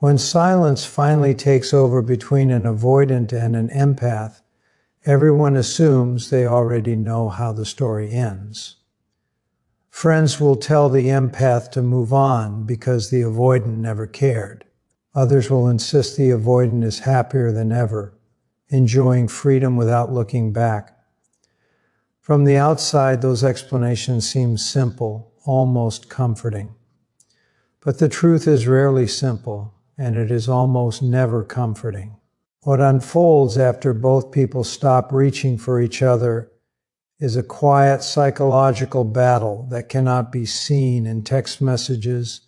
When silence finally takes over between an avoidant and an empath, everyone assumes they already know how the story ends. Friends will tell the empath to move on because the avoidant never cared. Others will insist the avoidant is happier than ever, enjoying freedom without looking back. From the outside, those explanations seem simple, almost comforting. But the truth is rarely simple, and it is almost never comforting. What unfolds after both people stop reaching for each other is a quiet psychological battle that cannot be seen in text messages,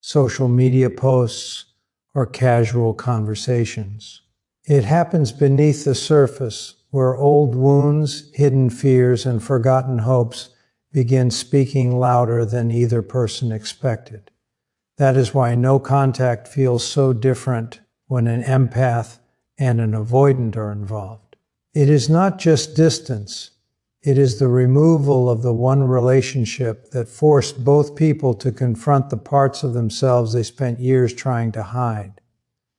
social media posts, or casual conversations. It happens beneath the surface, where old wounds, hidden fears, and forgotten hopes begin speaking louder than either person expected. That is why no contact feels so different when an empath and an avoidant are involved. It is not just distance. It is the removal of the one relationship that forced both people to confront the parts of themselves they spent years trying to hide.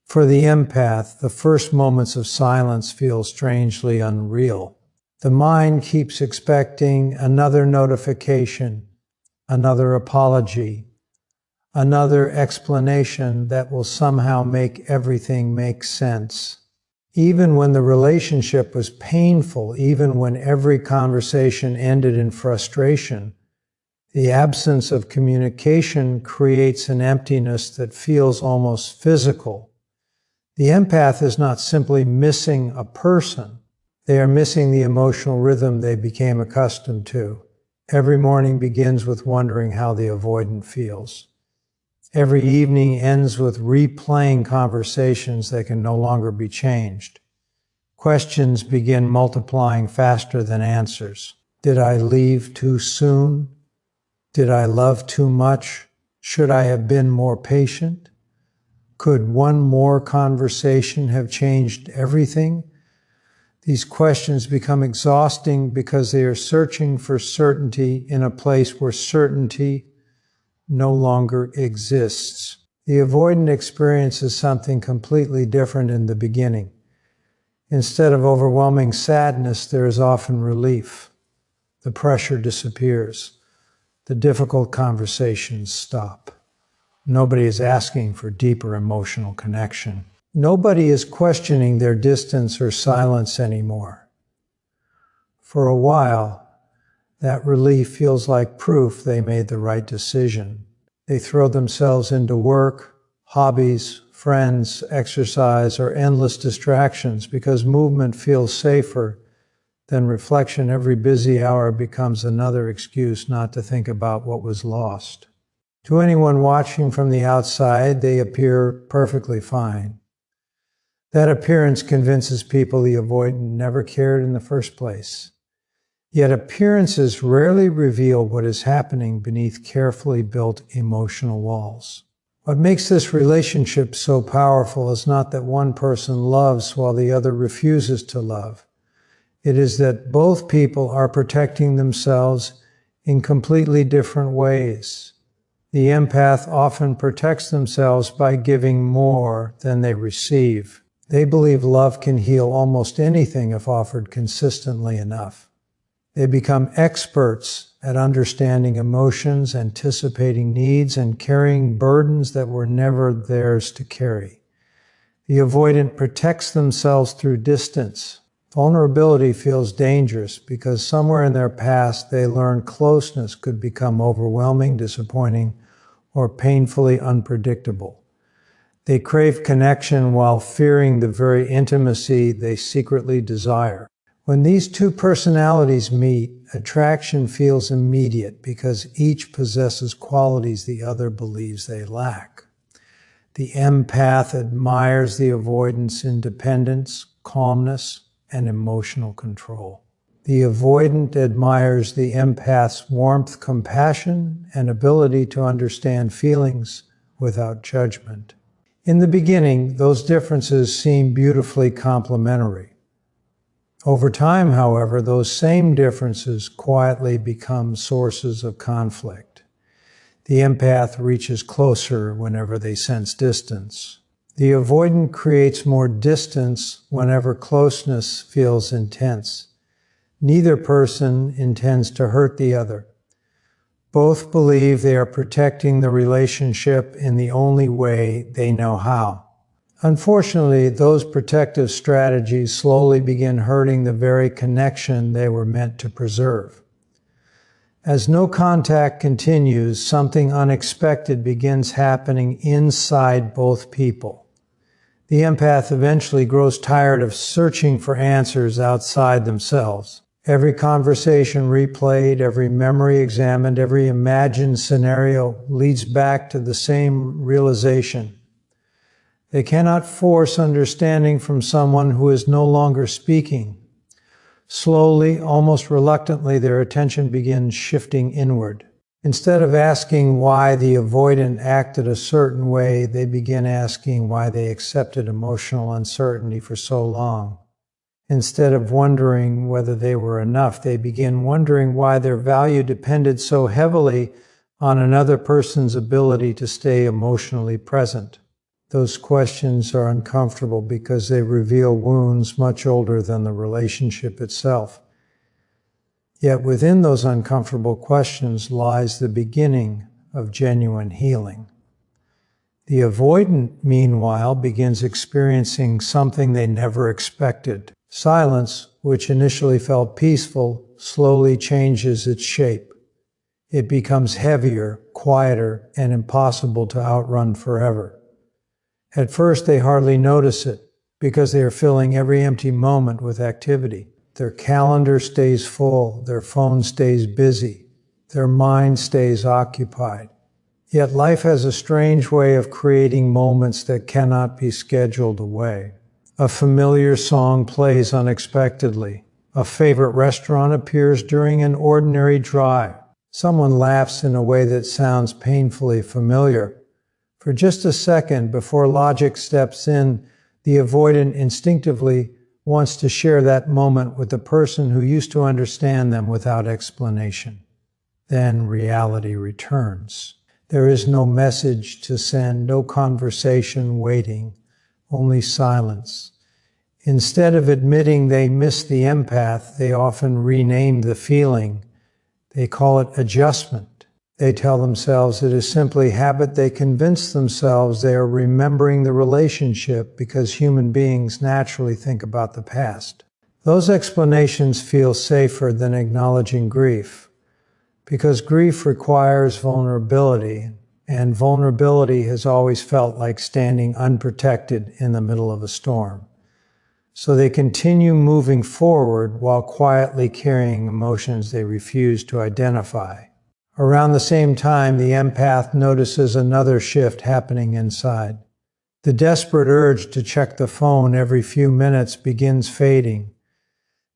For the empath, the first moments of silence feel strangely unreal. The mind keeps expecting another notification, another apology, another explanation that will somehow make everything make sense. Even when the relationship was painful, even when every conversation ended in frustration, the absence of communication creates an emptiness that feels almost physical. The empath is not simply missing a person. They are missing the emotional rhythm they became accustomed to. Every morning begins with wondering how the avoidant feels. Every evening ends with replaying conversations that can no longer be changed. Questions begin multiplying faster than answers. Did I leave too soon? Did I love too much? Should I have been more patient? Could one more conversation have changed everything? These questions become exhausting because they are searching for certainty in a place where certainty no longer exists. The avoidant experiences something completely different in the beginning. Instead of overwhelming sadness, there is often relief. The pressure disappears. The difficult conversations stop. Nobody is asking for deeper emotional connection. Nobody is questioning their distance or silence anymore. For a while, that relief feels like proof they made the right decision. They throw themselves into work, hobbies, friends, exercise, or endless distractions because movement feels safer than reflection. Every busy hour becomes another excuse not to think about what was lost. To anyone watching from the outside, they appear perfectly fine. That appearance convinces people the avoidant never cared in the first place. Yet appearances rarely reveal what is happening beneath carefully built emotional walls. What makes this relationship so powerful is not that one person loves while the other refuses to love. It is that both people are protecting themselves in completely different ways. The empath often protects themselves by giving more than they receive. They believe love can heal almost anything if offered consistently enough. They become experts at understanding emotions, anticipating needs, and carrying burdens that were never theirs to carry. The avoidant protects themselves through distance. Vulnerability feels dangerous because somewhere in their past they learned closeness could become overwhelming, disappointing, or painfully unpredictable. They crave connection while fearing the very intimacy they secretly desire. When these two personalities meet, attraction feels immediate because each possesses qualities the other believes they lack. The empath admires the avoidant's independence, calmness, and emotional control. The avoidant admires the empath's warmth, compassion, and ability to understand feelings without judgment. In the beginning, those differences seem beautifully complementary. Over time, however, those same differences quietly become sources of conflict. The empath reaches closer whenever they sense distance. The avoidant creates more distance whenever closeness feels intense. Neither person intends to hurt the other. Both believe they are protecting the relationship in the only way they know how. Unfortunately, those protective strategies slowly begin hurting the very connection they were meant to preserve. As no contact continues, something unexpected begins happening inside both people. The empath eventually grows tired of searching for answers outside themselves. Every conversation replayed, every memory examined, every imagined scenario leads back to the same realization. They cannot force understanding from someone who is no longer speaking. Slowly, almost reluctantly, their attention begins shifting inward. Instead of asking why the avoidant acted a certain way, they begin asking why they accepted emotional uncertainty for so long. Instead of wondering whether they were enough, they begin wondering why their value depended so heavily on another person's ability to stay emotionally present. Those questions are uncomfortable because they reveal wounds much older than the relationship itself. Yet within those uncomfortable questions lies the beginning of genuine healing. The avoidant, meanwhile, begins experiencing something they never expected. Silence, which initially felt peaceful, slowly changes its shape. It becomes heavier, quieter, and impossible to outrun forever. At first, they hardly notice it because they are filling every empty moment with activity. Their calendar stays full, their phone stays busy, their mind stays occupied. Yet life has a strange way of creating moments that cannot be scheduled away. A familiar song plays unexpectedly. A favorite restaurant appears during an ordinary drive. Someone laughs in a way that sounds painfully familiar. For just a second before logic steps in, the avoidant instinctively wants to share that moment with the person who used to understand them without explanation. Then reality returns. There is no message to send, no conversation waiting, only silence. Instead of admitting they miss the empath, they often rename the feeling. They call it adjustment. They tell themselves it is simply habit. They convince themselves they are remembering the relationship because human beings naturally think about the past. Those explanations feel safer than acknowledging grief, because grief requires vulnerability, and vulnerability has always felt like standing unprotected in the middle of a storm. So they continue moving forward while quietly carrying emotions they refuse to identify. Around the same time, the empath notices another shift happening inside. The desperate urge to check the phone every few minutes begins fading.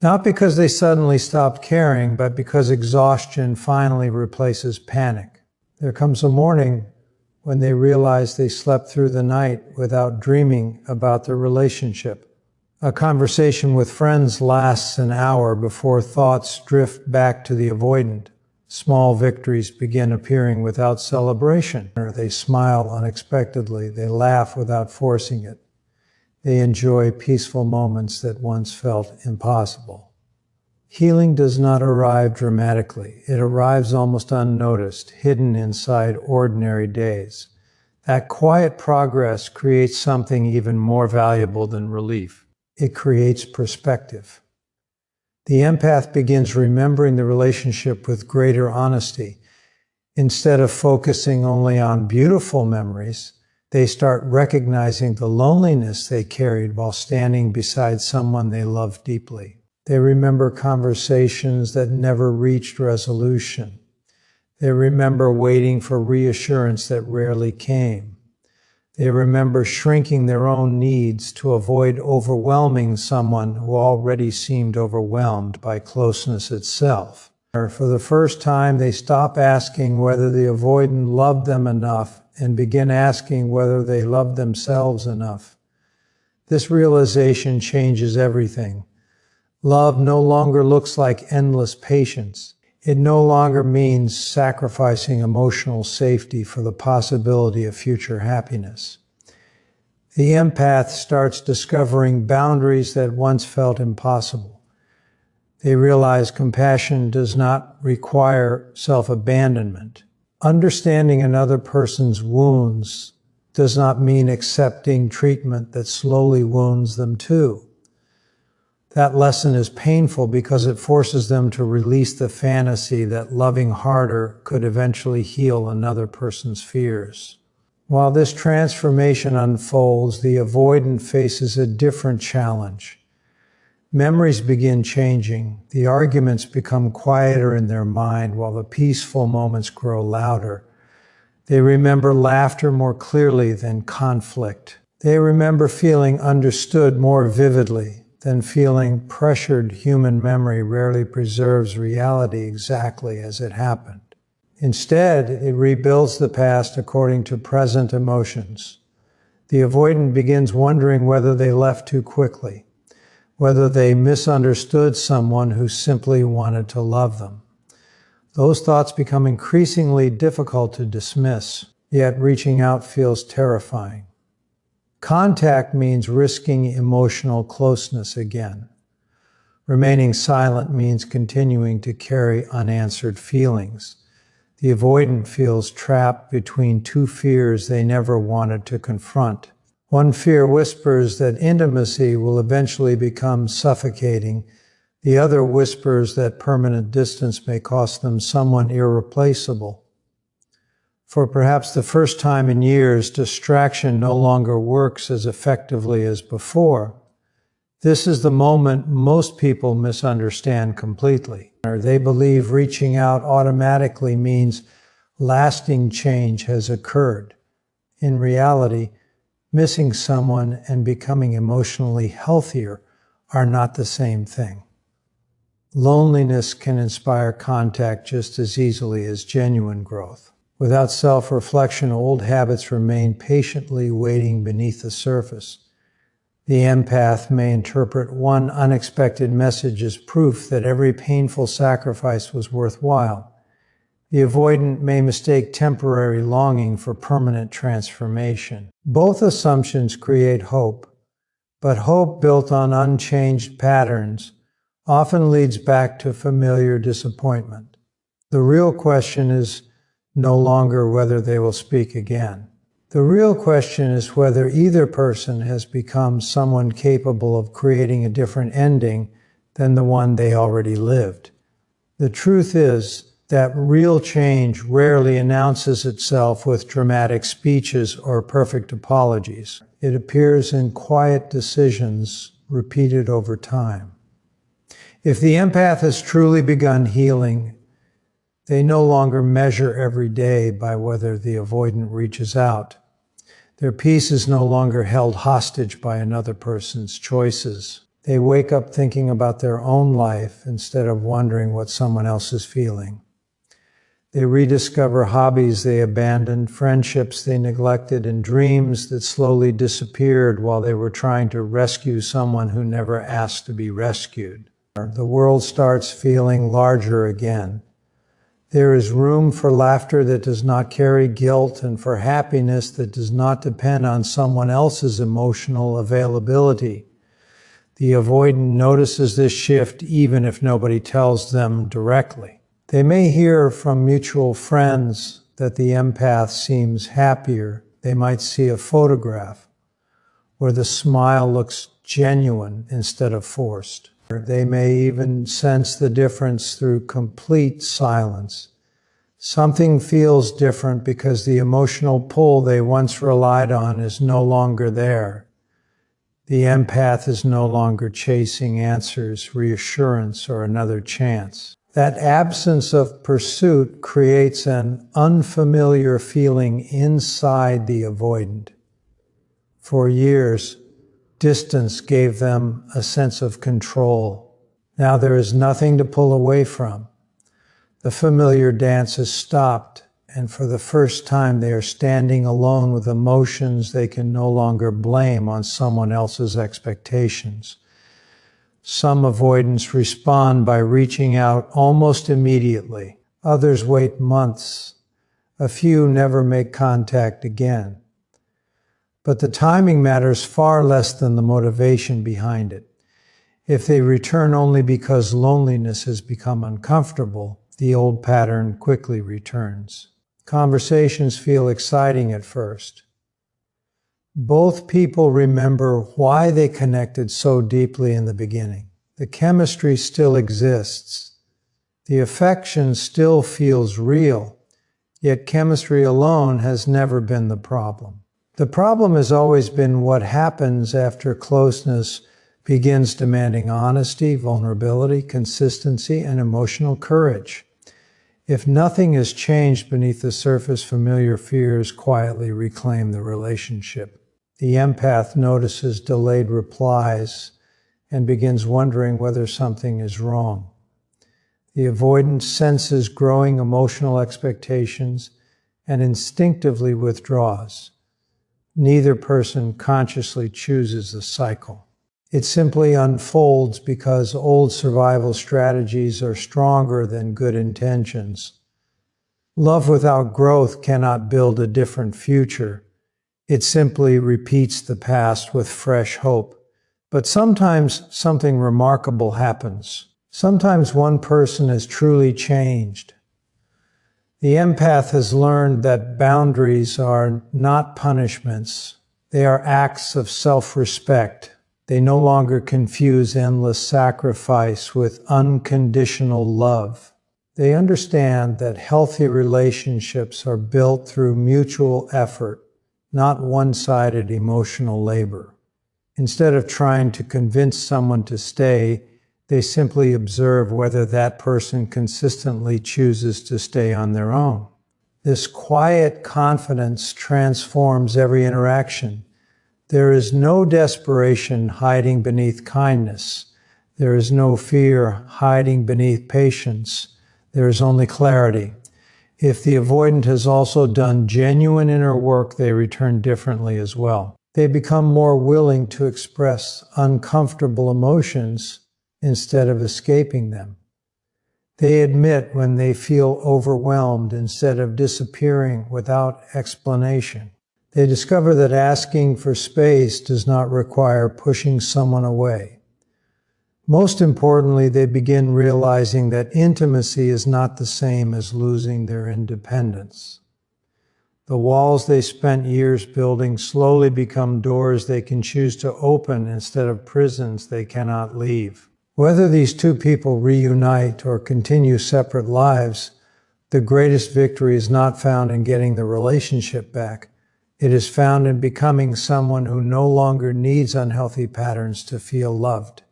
Not because they suddenly stopped caring, but because exhaustion finally replaces panic. There comes a morning when they realize they slept through the night without dreaming about their relationship. A conversation with friends lasts an hour before thoughts drift back to the avoidant. Small victories begin appearing without celebration. They smile unexpectedly. They laugh without forcing it. They enjoy peaceful moments that once felt impossible. Healing does not arrive dramatically. It arrives almost unnoticed, hidden inside ordinary days. That quiet progress creates something even more valuable than relief. It creates perspective. The empath begins remembering the relationship with greater honesty. Instead of focusing only on beautiful memories, they start recognizing the loneliness they carried while standing beside someone they loved deeply. They remember conversations that never reached resolution. They remember waiting for reassurance that rarely came. They remember shrinking their own needs to avoid overwhelming someone who already seemed overwhelmed by closeness itself. For the first time, they stop asking whether the avoidant loved them enough and begin asking whether they loved themselves enough. This realization changes everything. Love no longer looks like endless patience. It no longer means sacrificing emotional safety for the possibility of future happiness. The empath starts discovering boundaries that once felt impossible. They realize compassion does not require self-abandonment. Understanding another person's wounds does not mean accepting treatment that slowly wounds them too. That lesson is painful because it forces them to release the fantasy that loving harder could eventually heal another person's fears. While this transformation unfolds, the avoidant faces a different challenge. Memories begin changing. The arguments become quieter in their mind while the peaceful moments grow louder. They remember laughter more clearly than conflict. They remember feeling understood more vividly than feeling pressured. Human memory rarely preserves reality exactly as it happened. Instead, it rebuilds the past according to present emotions. The avoidant begins wondering whether they left too quickly, whether they misunderstood someone who simply wanted to love them. Those thoughts become increasingly difficult to dismiss, yet reaching out feels terrifying. Contact means risking emotional closeness again. Remaining silent means continuing to carry unanswered feelings. The avoidant feels trapped between two fears they never wanted to confront. One fear whispers that intimacy will eventually become suffocating. The other whispers that permanent distance may cost them someone irreplaceable. For perhaps the first time in years, distraction no longer works as effectively as before. This is the moment most people misunderstand completely. They believe reaching out automatically means lasting change has occurred. In reality, missing someone and becoming emotionally healthier are not the same thing. Loneliness can inspire contact just as easily as genuine growth. Without self-reflection, old habits remain patiently waiting beneath the surface. The empath may interpret one unexpected message as proof that every painful sacrifice was worthwhile. The avoidant may mistake temporary longing for permanent transformation. Both assumptions create hope, but hope built on unchanged patterns often leads back to familiar disappointment. The real question is no longer whether they will speak again. The real question is whether either person has become someone capable of creating a different ending than the one they already lived. The truth is that real change rarely announces itself with dramatic speeches or perfect apologies. It appears in quiet decisions repeated over time. If the empath has truly begun healing, they no longer measure every day by whether the avoidant reaches out. Their peace is no longer held hostage by another person's choices. They wake up thinking about their own life instead of wondering what someone else is feeling. They rediscover hobbies they abandoned, friendships they neglected, and dreams that slowly disappeared while they were trying to rescue someone who never asked to be rescued. The world starts feeling larger again. There is room for laughter that does not carry guilt and for happiness that does not depend on someone else's emotional availability. The avoidant notices this shift even if nobody tells them directly. They may hear from mutual friends that the empath seems happier. They might see a photograph where the smile looks genuine instead of forced. They may even sense the difference through complete silence. Something feels different because the emotional pull they once relied on is no longer there. The empath is no longer chasing answers, reassurance, or another chance. That absence of pursuit creates an unfamiliar feeling inside the avoidant. For years, distance gave them a sense of control. Now there is nothing to pull away from. The familiar dance has stopped, and for the first time they are standing alone with emotions they can no longer blame on someone else's expectations. Some avoidants respond by reaching out almost immediately. Others wait months. A few never make contact again. But the timing matters far less than the motivation behind it. If they return only because loneliness has become uncomfortable, the old pattern quickly returns. Conversations feel exciting at first. Both people remember why they connected so deeply in the beginning. The chemistry still exists. The affection still feels real, yet chemistry alone has never been the problem. The problem has always been what happens after closeness begins demanding honesty, vulnerability, consistency, and emotional courage. If nothing has changed beneath the surface, familiar fears quietly reclaim the relationship. The empath notices delayed replies and begins wondering whether something is wrong. The avoidant senses growing emotional expectations and instinctively withdraws. Neither person consciously chooses the cycle. It simply unfolds because old survival strategies are stronger than good intentions. Love without growth cannot build a different future. It simply repeats the past with fresh hope. But sometimes something remarkable happens. Sometimes one person is truly changed. The empath has learned that boundaries are not punishments. They are acts of self-respect. They no longer confuse endless sacrifice with unconditional love. They understand that healthy relationships are built through mutual effort, not one-sided emotional labor. Instead of trying to convince someone to stay, they simply observe whether that person consistently chooses to stay on their own. This quiet confidence transforms every interaction. There is no desperation hiding beneath kindness. There is no fear hiding beneath patience. There is only clarity. If the avoidant has also done genuine inner work, they return differently as well. They become more willing to express uncomfortable emotions instead of escaping them. They admit when they feel overwhelmed instead of disappearing without explanation. They discover that asking for space does not require pushing someone away. Most importantly, they begin realizing that intimacy is not the same as losing their independence. The walls they spent years building slowly become doors they can choose to open instead of prisons they cannot leave. Whether these two people reunite or continue separate lives, the greatest victory is not found in getting the relationship back. It is found in becoming someone who no longer needs unhealthy patterns to feel loved.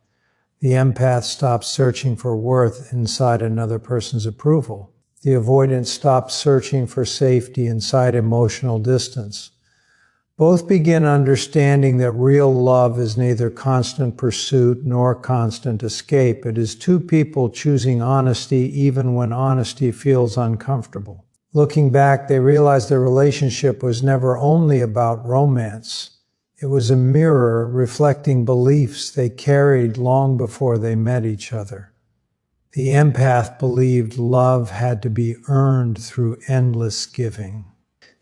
The empath stops searching for worth inside another person's approval. The avoidant stops searching for safety inside emotional distance. Both begin understanding that real love is neither constant pursuit nor constant escape. It is two people choosing honesty even when honesty feels uncomfortable. Looking back, they realize their relationship was never only about romance. It was a mirror reflecting beliefs they carried long before they met each other. The empath believed love had to be earned through endless giving.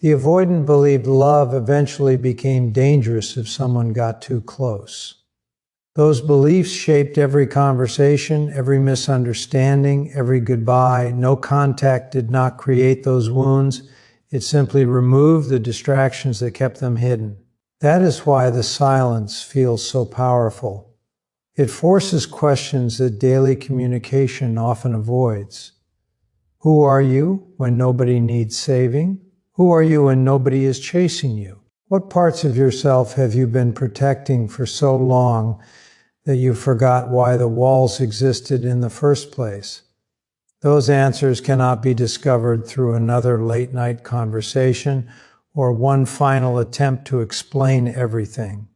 The avoidant believed love eventually became dangerous if someone got too close. Those beliefs shaped every conversation, every misunderstanding, every goodbye. No contact did not create those wounds. It simply removed the distractions that kept them hidden. That is why the silence feels so powerful. It forces questions that daily communication often avoids. Who are you when nobody needs saving? Who are you when nobody is chasing you? What parts of yourself have you been protecting for so long that you forgot why the walls existed in the first place? Those answers cannot be discovered through another late-night conversation or one final attempt to explain everything.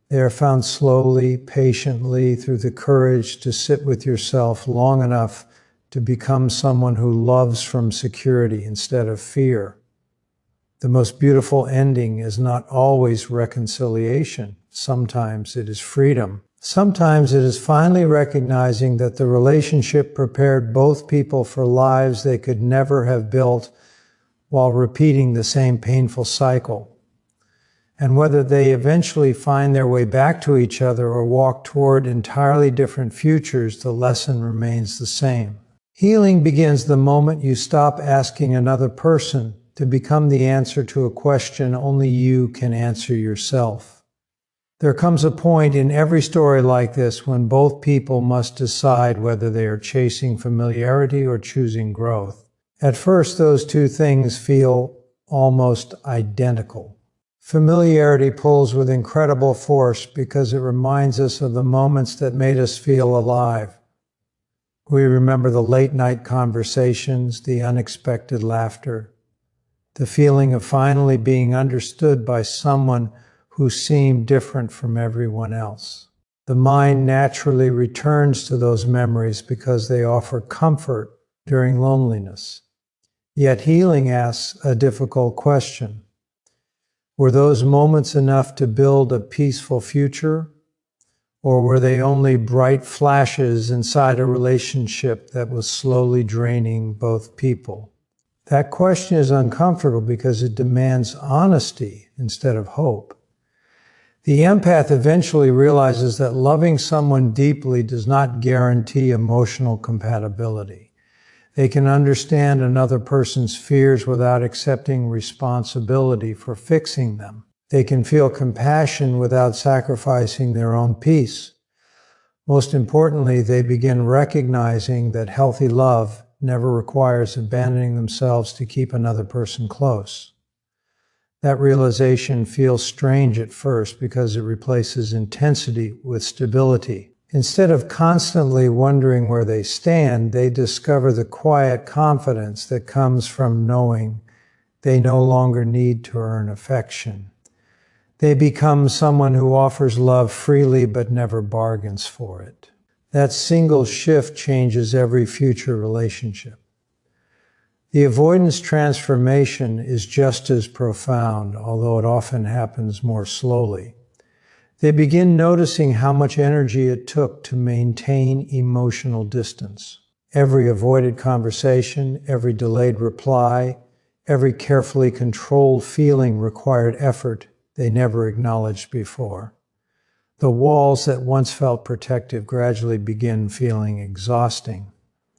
They are found slowly, patiently, through the courage to sit with yourself long enough to become someone who loves from security instead of fear. The most beautiful ending is not always reconciliation. Sometimes it is freedom. Sometimes it is finally recognizing that the relationship prepared both people for lives they could never have built while repeating the same painful cycle. And whether they eventually find their way back to each other or walk toward entirely different futures, the lesson remains the same. Healing begins the moment you stop asking another person to become the answer to a question only you can answer yourself. There comes a point in every story like this when both people must decide whether they are chasing familiarity or choosing growth. At first, those two things feel almost identical. Familiarity pulls with incredible force because it reminds us of the moments that made us feel alive. We remember the late-night conversations, the unexpected laughter, the feeling of finally being understood by someone who seemed different from everyone else. The mind naturally returns to those memories because they offer comfort during loneliness. Yet healing asks a difficult question. Were those moments enough to build a peaceful future? Or were they only bright flashes inside a relationship that was slowly draining both people? That question is uncomfortable because it demands honesty instead of hope. The empath eventually realizes that loving someone deeply does not guarantee emotional compatibility. They can understand another person's fears without accepting responsibility for fixing them. They can feel compassion without sacrificing their own peace. Most importantly, they begin recognizing that healthy love never requires abandoning themselves to keep another person close. That realization feels strange at first because it replaces intensity with stability. Instead of constantly wondering where they stand, they discover the quiet confidence that comes from knowing they no longer need to earn affection. They become someone who offers love freely but never bargains for it. That single shift changes every future relationship. The avoidance transformation is just as profound, although it often happens more slowly. They begin noticing how much energy it took to maintain emotional distance. Every avoided conversation, every delayed reply, every carefully controlled feeling required effort they never acknowledged before. The walls that once felt protective gradually begin feeling exhausting.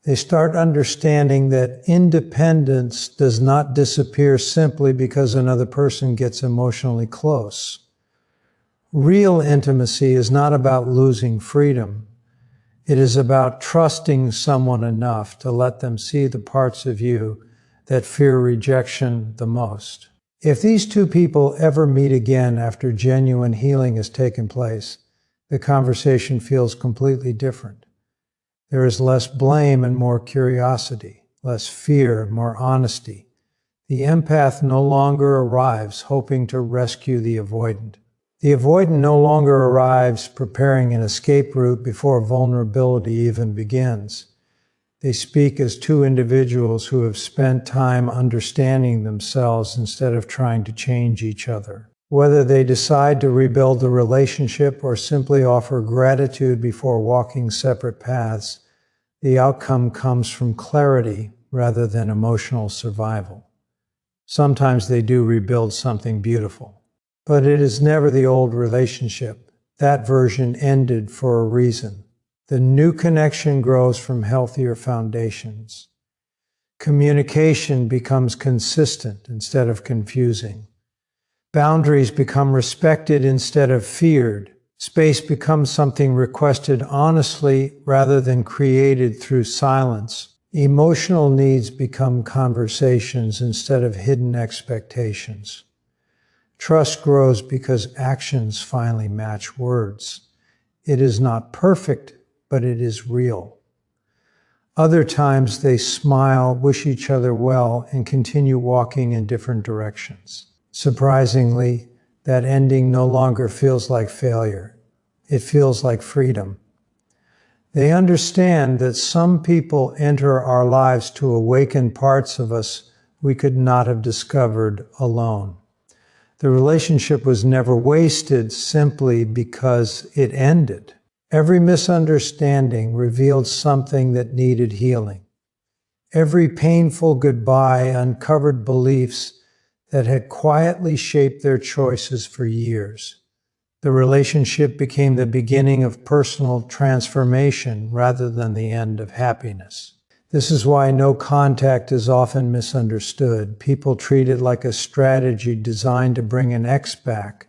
They start understanding that independence does not disappear simply because another person gets emotionally close. Real intimacy is not about losing freedom. It is about trusting someone enough to let them see the parts of you that fear rejection the most. If these two people ever meet again after genuine healing has taken place, the conversation feels completely different. There is less blame and more curiosity, less fear and more honesty. The empath no longer arrives hoping to rescue the avoidant. The avoidant no longer arrives preparing an escape route before vulnerability even begins. They speak as two individuals who have spent time understanding themselves instead of trying to change each other. Whether they decide to rebuild the relationship or simply offer gratitude before walking separate paths, the outcome comes from clarity rather than emotional survival. Sometimes they do rebuild something beautiful, but it is never the old relationship. That version ended for a reason. The new connection grows from healthier foundations. Communication becomes consistent instead of confusing. Boundaries become respected instead of feared. Space becomes something requested honestly rather than created through silence. Emotional needs become conversations instead of hidden expectations. Trust grows because actions finally match words. It is not perfect, but it is real. Other times they smile, wish each other well, and continue walking in different directions. Surprisingly, that ending no longer feels like failure. It feels like freedom. They understand that some people enter our lives to awaken parts of us we could not have discovered alone. The relationship was never wasted simply because it ended. Every misunderstanding revealed something that needed healing. Every painful goodbye uncovered beliefs that had quietly shaped their choices for years. The relationship became the beginning of personal transformation rather than the end of happiness. This is why no contact is often misunderstood. People treat it like a strategy designed to bring an ex back.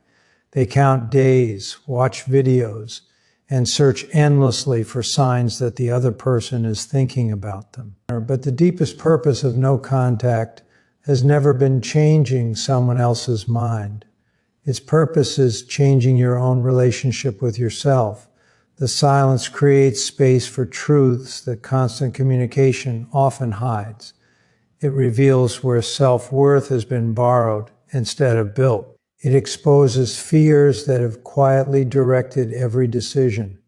They count days, watch videos, and search endlessly for signs that the other person is thinking about them. But the deepest purpose of no contact has never been changing someone else's mind. Its purpose is changing your own relationship with yourself. The silence creates space for truths that constant communication often hides. It reveals where self-worth has been borrowed instead of built. It exposes fears that have quietly directed every decision.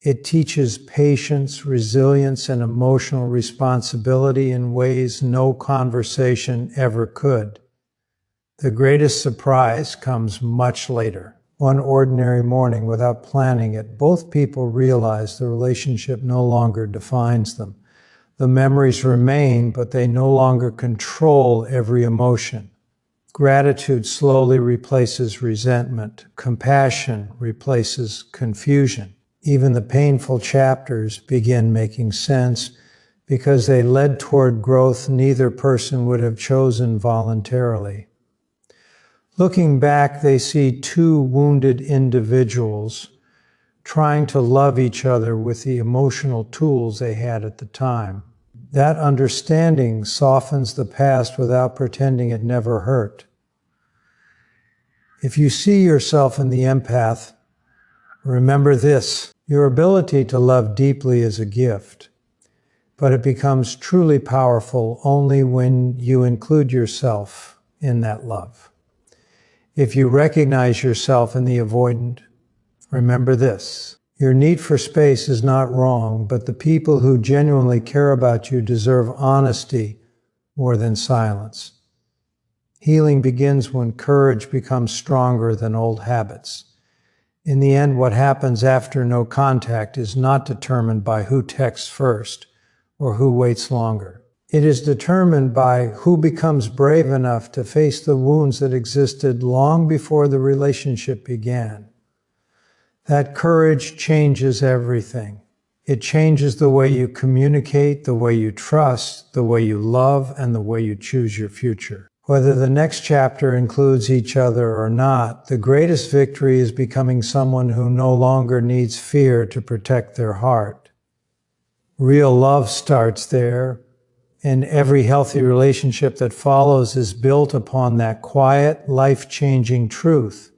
It teaches patience, resilience, and emotional responsibility in ways no conversation ever could. The greatest surprise comes much later. One ordinary morning, without planning it, both people realize the relationship no longer defines them. The memories remain, but they no longer control every emotion. Gratitude slowly replaces resentment. Compassion replaces confusion. Even the painful chapters begin making sense because they led toward growth neither person would have chosen voluntarily. Looking back, they see two wounded individuals trying to love each other with the emotional tools they had at the time. That understanding softens the past without pretending it never hurt. If you see yourself in the empath, remember this: your ability to love deeply is a gift, but it becomes truly powerful only when you include yourself in that love. If you recognize yourself in the avoidant, remember this: your need for space is not wrong, but the people who genuinely care about you deserve honesty more than silence. Healing begins when courage becomes stronger than old habits. In the end, what happens after no contact is not determined by who texts first or who waits longer. It is determined by who becomes brave enough to face the wounds that existed long before the relationship began. That courage changes everything. It changes the way you communicate, the way you trust, the way you love, and the way you choose your future. Whether the next chapter includes each other or not, the greatest victory is becoming someone who no longer needs fear to protect their heart. Real love starts there, and every healthy relationship that follows is built upon that quiet, life-changing truth.